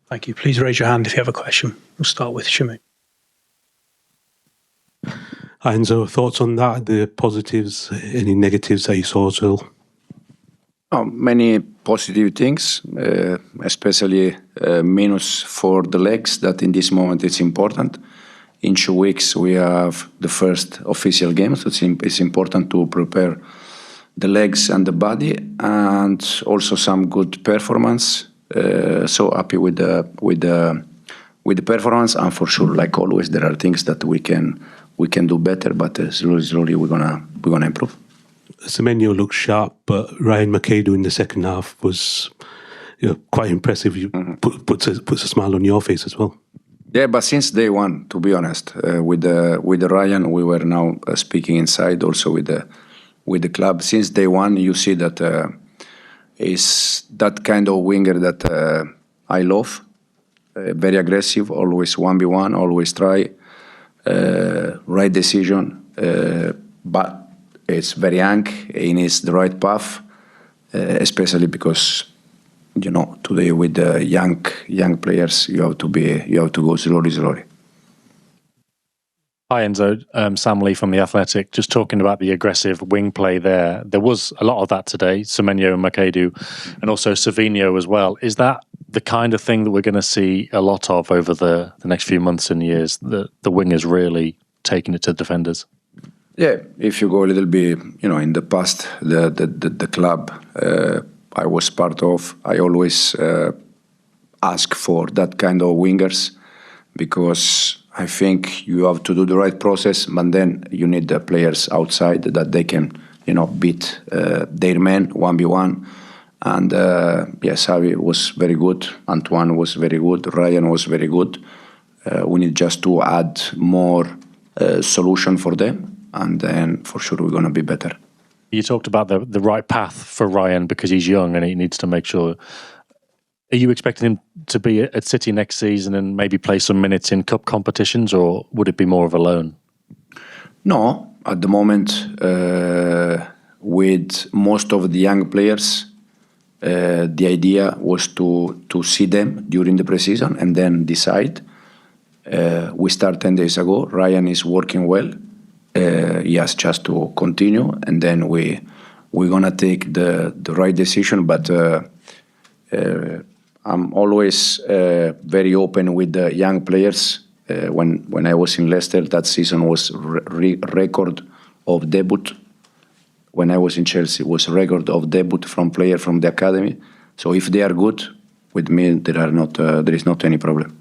Thank you. Please raise your hand if you have a question. We'll start with Shimei. Hi, Enzo, thoughts on that? The positives, any negatives that you saw as well? Many positive things, especially minus for the legs, that in this moment it's important. In 2 weeks we have the first official game, so it's important to prepare the legs and the body, and also some good performance. So happy with the performance, and for sure, like always, there are things that we can do better, but slowly we're gonna improve. Semenyo looked sharp, but Ryan McAidoo in the second half was quite impressive. You puts a smile on your face as well. Yeah, but since day one, to be honest, with Ryan, we were now speaking inside also with the club. Since day one, you see that is that kind of winger that I love. Very aggressive, always 1v1, always try right decision, but it's very young. He needs the right path, especially because today with the young players, you have to go slowly. Hi Enzo, Sam Lee from The Athletic. Just talking about the aggressive wing play there. There was a lot of that today, Semenyo and McAidoo, and also Savinho as well. Is that the kind of thing that we're going to see a lot of over the next few months and years, the wingers really taking it to defenders? Yeah, if you go a little bit, in the past, the club I was part of, I always ask for that kind of wingers, because I think you have to do the right process, but then you need the players outside that they can, beat their men 1v1. And Xavi was very good, Antoine was very good, Ryan was very good. We need just to add more solution for them, and then for sure we're going to be better. You talked about the right path for Ryan because he's young and he needs to make sure. Are you expecting him to be at City next season and maybe play some minutes in cup competitions, or would it be more of a loan? No, at the moment, with most of the young players, the idea was to see them during the preseason and then decide. We start 10 days ago. Ryan is working well. He has just to continue, and then we're gonna take the right decision. But I'm always very open with the young players. When I was in Leicester, that season was record of debut. When I was in Chelsea, it was record of debut from player from the academy. So if they are good, with me, there is not any problem.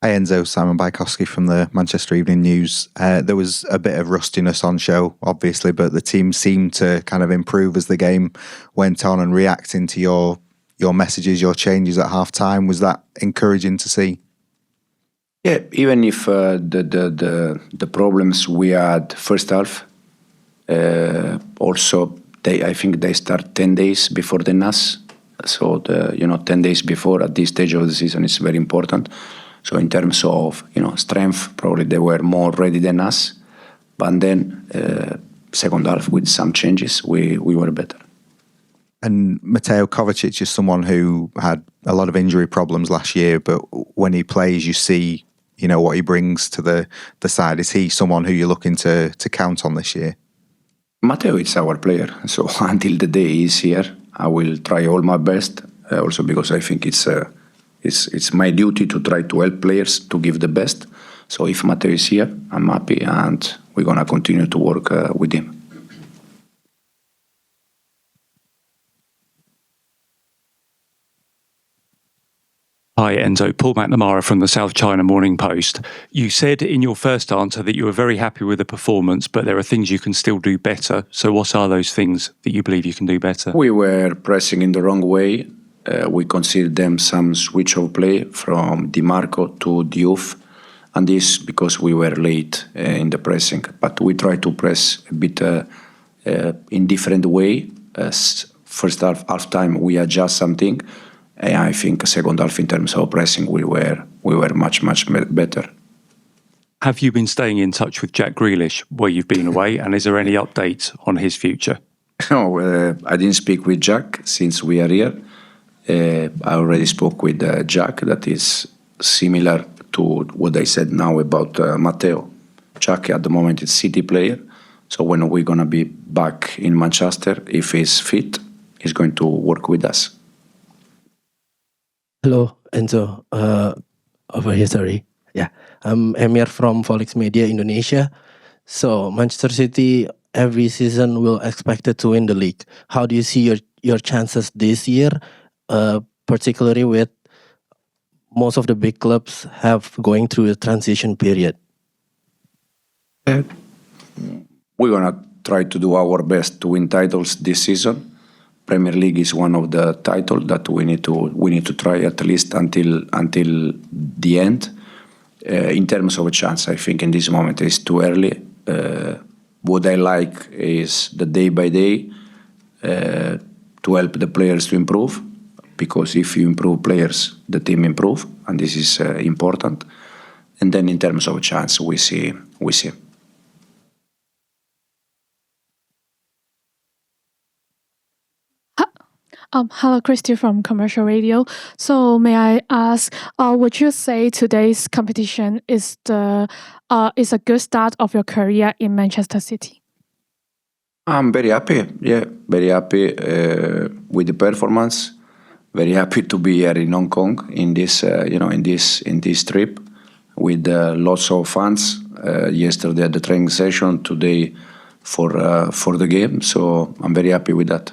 Hi Enzo, Simon Bajkowski from the Manchester Evening News. There was a bit of rustiness on show, obviously, but the team seemed to kind of improve as the game went on and reacting to your messages, your changes at half-time. Was that encouraging to see? Yeah, even if the problems we had first half, also I think they start 10 days before the NAS. So 10 days before at this stage of the season is very important. So in terms of strength, probably they were more ready than us. But then second half with some changes, we were better. And Mateo Kovacic is someone who had a lot of injury problems last year, but when he plays, you see what he brings to the side. Is he someone who you're looking to count on this year? Mateo is our player, so until the day he's here, I will try all my best. Also because I think it's my duty to try to help players to give the best. So if Mateo is here, I'm happy, and we're gonna continue to work with him. Hi Enzo, Paul McNamara from the South China Morning Post. You said in your first answer that you were very happy with the performance, but there are things you can still do better. So what are those things that you believe you can do better? We were pressing in the wrong way. We considered them some switch of play from Di Marco to Diouf, and this because we were late in the pressing. But we tried to press a bit in different way. First half time we adjust something. And I think second half in terms of pressing we were much better. Have you been staying in touch with Jack Grealish where you've been away, and is there any update on his future? No, I didn't speak with Jack since we are here. I already spoke with Jack. That is similar to what I said now about Mateo. Jack at the moment is City player. So when we're going to be back in Manchester, if he's fit, he's going to work with us. Hello, Enzo. Over here, sorry. Yeah, I'm Emir from Volix Media Indonesia. So Manchester City every season will expected to win the league. How do you see your chances this year, particularly with most of the big clubs have going through a transition period? We're going to try to do our best to win titles this season. Premier League is one of the titles that we need to try at least until the end. In terms of a chance, I think in this moment it's too early. What I like is the day by day to help the players to improve, because if you improve players, the team improve, and this is important. And then in terms of a chance, we see. Hello, Christy from Commercial Radio. So may I ask, would you say today's competition is a good start of your career in Manchester City? I'm very happy. Yeah, very happy with the performance. Very happy to be here in Hong Kong in this in this trip with lots of fans. Yesterday at the training session, today for the game. So I'm very happy with that.